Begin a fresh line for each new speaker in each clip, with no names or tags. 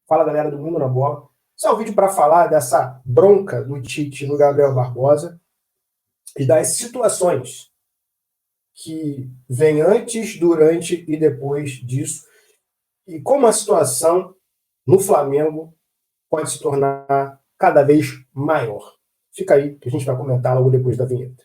Fala, galera do Mundo na Bola. Esse é um vídeo para falar dessa bronca do Tite no Gabriel Barbosa e das situações que vêm antes, durante e depois disso, e como a situação no Flamengo pode se tornar cada vez maior. Fica aí que a gente vai comentar logo depois da vinheta.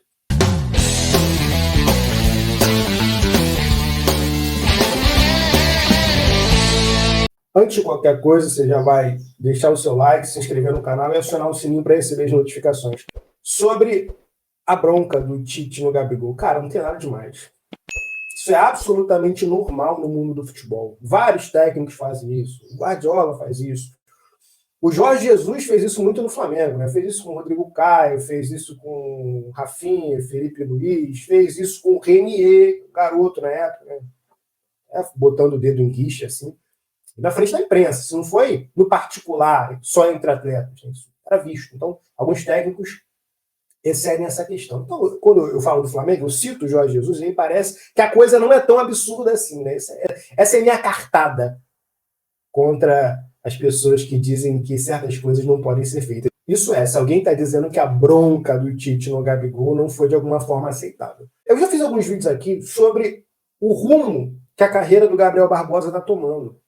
Antes de qualquer coisa, você já vai deixar o seu like, se inscrever no canal e acionar o sininho para receber as notificações. Sobre a bronca do Tite no Gabigol, cara, não tem nada demais. Isso é absolutamente normal no mundo do futebol. Vários técnicos fazem isso. O Guardiola faz isso. O Jorge Jesus fez isso muito no Flamengo, né? Fez isso com o Rodrigo Caio, fez isso com o Rafinha, Felipe Luiz, fez isso com o Renier, o garoto na época, né? Botando o dedo em guiche, assim, na frente da imprensa. Se não foi no particular, só entre atletas, isso era visto. Então, alguns técnicos excedem essa questão. Então, quando eu falo do Flamengo, eu cito o Jorge Jesus, e aí parece que a coisa não é tão absurda assim, né? Essa é minha cartada contra as pessoas que dizem que certas coisas não podem ser feitas. Isso é, se alguém está dizendo que a bronca do Tite no Gabigol não foi de alguma forma aceitável. Eu já fiz alguns vídeos aqui sobre o rumo que a carreira do Gabriel Barbosa está tomando.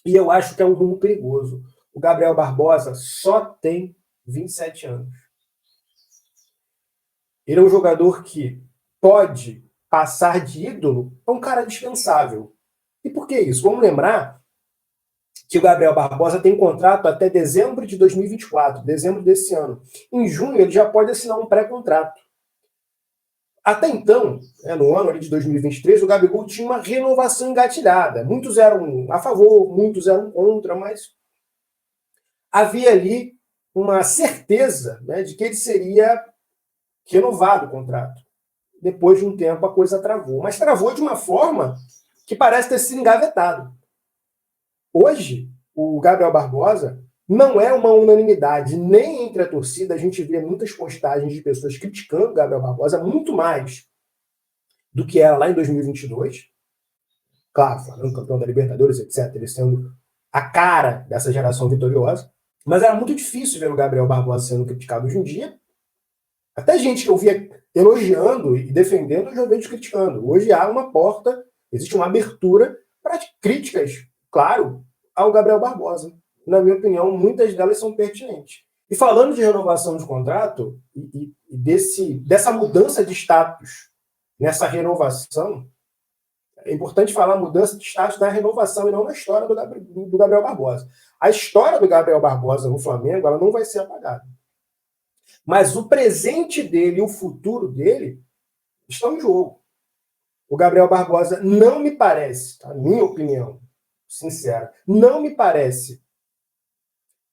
E eu acho que é um rumo perigoso. O Gabriel Barbosa só tem 27 anos. Ele é um jogador que pode passar de ídolo a um cara dispensável. E por que isso? Vamos lembrar que o Gabriel Barbosa tem contrato até dezembro de 2024, dezembro desse ano. Em junho, ele já pode assinar um pré-contrato. Até então, no ano de 2023, o Gabigol tinha uma renovação engatilhada. Muitos eram a favor, muitos eram contra, mas havia ali uma certeza, né, de que ele seria renovado o contrato. Depois de um tempo, a coisa travou. Mas travou de uma forma que parece ter sido engavetado. Hoje, o Gabriel Barbosa não é uma unanimidade, nem entre a torcida. A gente vê muitas postagens de pessoas criticando o Gabriel Barbosa, muito mais do que era lá em 2022. Claro, falando campeão da Libertadores, etc., ele sendo a cara dessa geração vitoriosa. Mas era muito difícil ver o Gabriel Barbosa sendo criticado hoje em dia. Até gente que eu via elogiando e defendendo, eu já vejo criticando. Hoje há uma porta, existe uma abertura para críticas, claro, ao Gabriel Barbosa. Na minha opinião, muitas delas são pertinentes. E falando de renovação de contrato e dessa mudança de status nessa renovação, é importante falar mudança de status na renovação e não na história do Gabriel Barbosa. A história do Gabriel Barbosa no Flamengo, ela não vai ser apagada. Mas o presente dele e o futuro dele estão em jogo. O Gabriel Barbosa não me parece, a minha opinião sincera, não me parece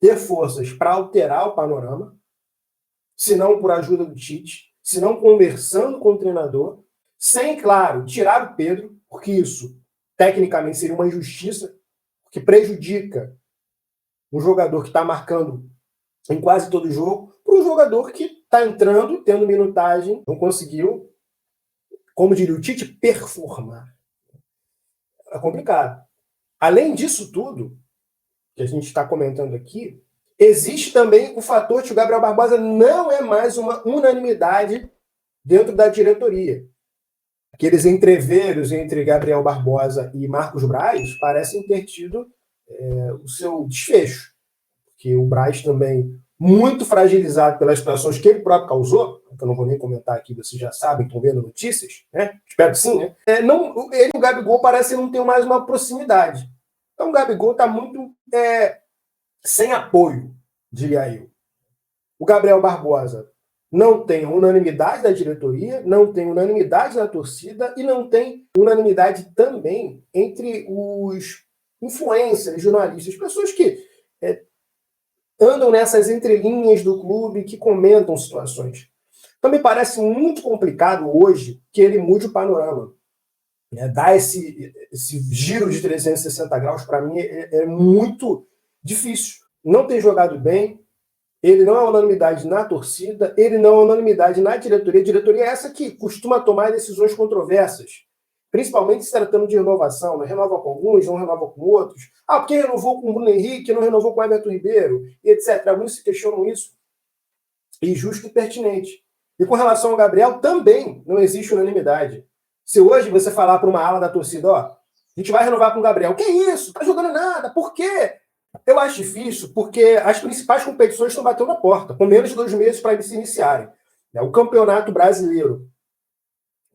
ter forças para alterar o panorama, se não por ajuda do Tite, se não conversando com o treinador, sem, claro, tirar o Pedro, porque isso tecnicamente seria uma injustiça, porque prejudica um jogador que está marcando em quase todo jogo, para um jogador que está entrando, tendo minutagem, não conseguiu, como diria o Tite, performar. É complicado. Além disso tudo, que a gente está comentando aqui, existe também o fator que o Gabriel Barbosa não é mais uma unanimidade dentro da diretoria. Aqueles entreveros entre Gabriel Barbosa e Marcos Braz parecem ter tido o seu desfecho. Porque o Braz também, muito fragilizado pelas situações que ele próprio causou, que eu não vou nem comentar aqui, vocês já sabem, estão vendo notícias, né? Espero que sim, né? Ele e o Gabigol parecem não ter mais uma proximidade. Então o Gabigol está muito sem apoio, diria eu. O Gabriel Barbosa não tem unanimidade da diretoria, não tem unanimidade da torcida e não tem unanimidade também entre os influencers, jornalistas, pessoas que andam nessas entrelinhas do clube, que comentam situações. Então me parece muito complicado hoje que ele mude o panorama. Dar esse giro de 360 graus, para mim, é muito difícil. Não tem jogado bem, ele não é unanimidade na torcida, ele não é unanimidade na diretoria. A diretoria é essa que costuma tomar decisões controversas. principalmente se tratando de renovação, né? Renova com alguns, não renova com outros. Ah, porque renovou com o Bruno Henrique, não renovou com o Everton Ribeiro, e etc. Alguns se questionam isso, e justo e pertinente. E com relação ao Gabriel, também não existe unanimidade. Se hoje você falar para uma ala da torcida, ó, a gente vai renovar com o Gabriel, que isso? Tá jogando nada, por quê? Eu acho difícil, porque as principais competições estão batendo na porta, com menos de 2 meses para eles se iniciarem. O Campeonato Brasileiro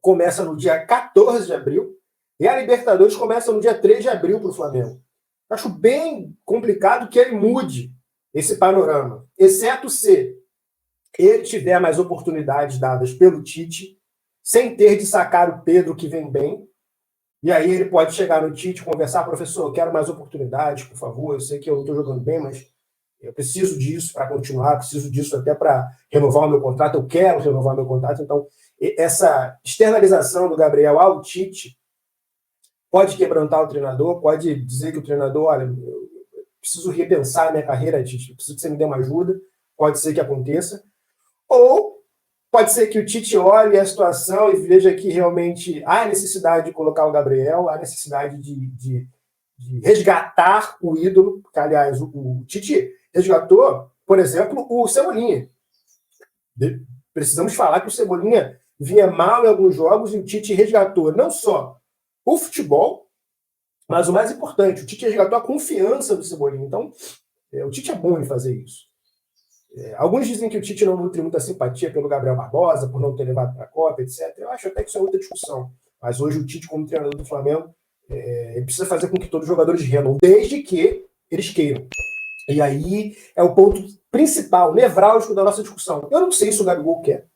começa no dia 14 de abril e a Libertadores começa no dia 3 de abril para o Flamengo. Acho bem complicado que ele mude esse panorama, exceto se ele tiver mais oportunidades dadas pelo Tite, sem ter de sacar o Pedro, que vem bem, e aí ele pode chegar no Tite e conversar, professor, eu quero mais oportunidades, por favor, eu sei que eu não estou jogando bem, mas eu preciso disso para continuar, preciso disso até para renovar o meu contrato, eu quero renovar meu contrato. Então, essa externalização do Gabriel ao Tite pode quebrantar o treinador, pode dizer que o treinador, olha, eu preciso repensar a minha carreira, Tite, eu preciso que você me dê uma ajuda, pode ser que aconteça. Ou pode ser que o Tite olhe a situação e veja que realmente há necessidade de colocar o Gabriel, há necessidade de resgatar o ídolo, que, aliás, o Tite resgatou, por exemplo, o Cebolinha. Precisamos falar que o Cebolinha vinha mal em alguns jogos e o Tite resgatou não só o futebol, mas o mais importante, o Tite resgatou a confiança do Cebolinha. Então, o Tite é bom em fazer isso. Alguns dizem que o Tite não nutre muita simpatia pelo Gabriel Barbosa, por não ter levado para a Copa, etc. Eu acho até que isso é outra discussão. Mas hoje o Tite, como treinador do Flamengo, ele precisa fazer com que todos os jogadores rendam, desde que eles queiram. E aí é o ponto principal, nevrálgico da nossa discussão. Eu não sei se o Gabigol quer.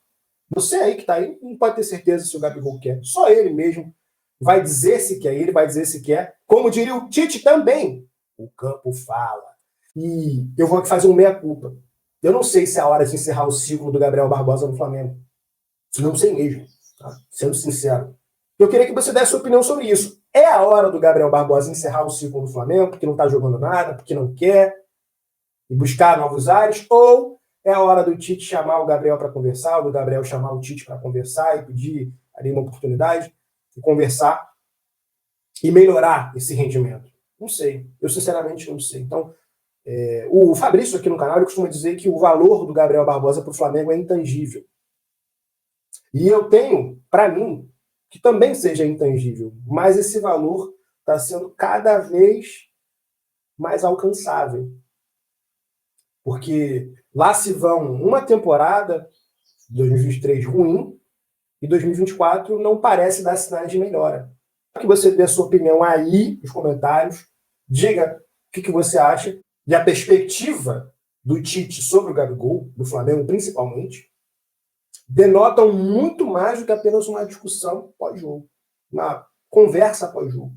Você aí que está aí não pode ter certeza se o Gabigol quer. Só ele mesmo vai dizer se quer, ele vai dizer se quer. Como diria o Tite também, o campo fala. E eu vou fazer um meia-culpa. Eu não sei se é a hora de encerrar o ciclo do Gabriel Barbosa no Flamengo. Não sei mesmo, tá? Sendo sincero. Eu queria que você desse a sua opinião sobre isso. É a hora do Gabriel Barbosa encerrar o ciclo no Flamengo, porque não está jogando nada, porque não quer, e buscar novos ares? Ou é a hora do Tite chamar o Gabriel para conversar, ou do Gabriel chamar o Tite para conversar e pedir ali uma oportunidade de conversar e melhorar esse rendimento? Não sei. Eu, sinceramente, não sei. Então, o Fabrício aqui no canal ele costuma dizer que o valor do Gabriel Barbosa para o Flamengo é intangível. E eu tenho, para mim, que também seja intangível, mas esse valor está sendo cada vez mais alcançável. Porque lá se vão uma temporada, 2023 ruim, e 2024 não parece dar sinais de melhora. Que você dê a sua opinião aí nos comentários, diga o que você acha. E a perspectiva do Tite sobre o Gabigol, do Flamengo principalmente, denotam muito mais do que apenas uma discussão pós-jogo, uma conversa pós-jogo.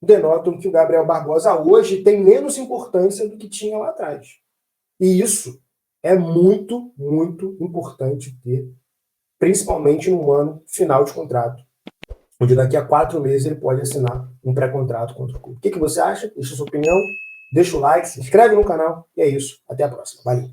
Denotam que o Gabriel Barbosa hoje tem menos importância do que tinha lá atrás. E isso é muito, muito importante ter, principalmente no ano final de contrato, onde daqui a 4 meses ele pode assinar um pré-contrato contra o clube. O que você acha? Deixa a sua opinião. Deixa o like, se inscreve no canal e é isso. Até a próxima. Valeu!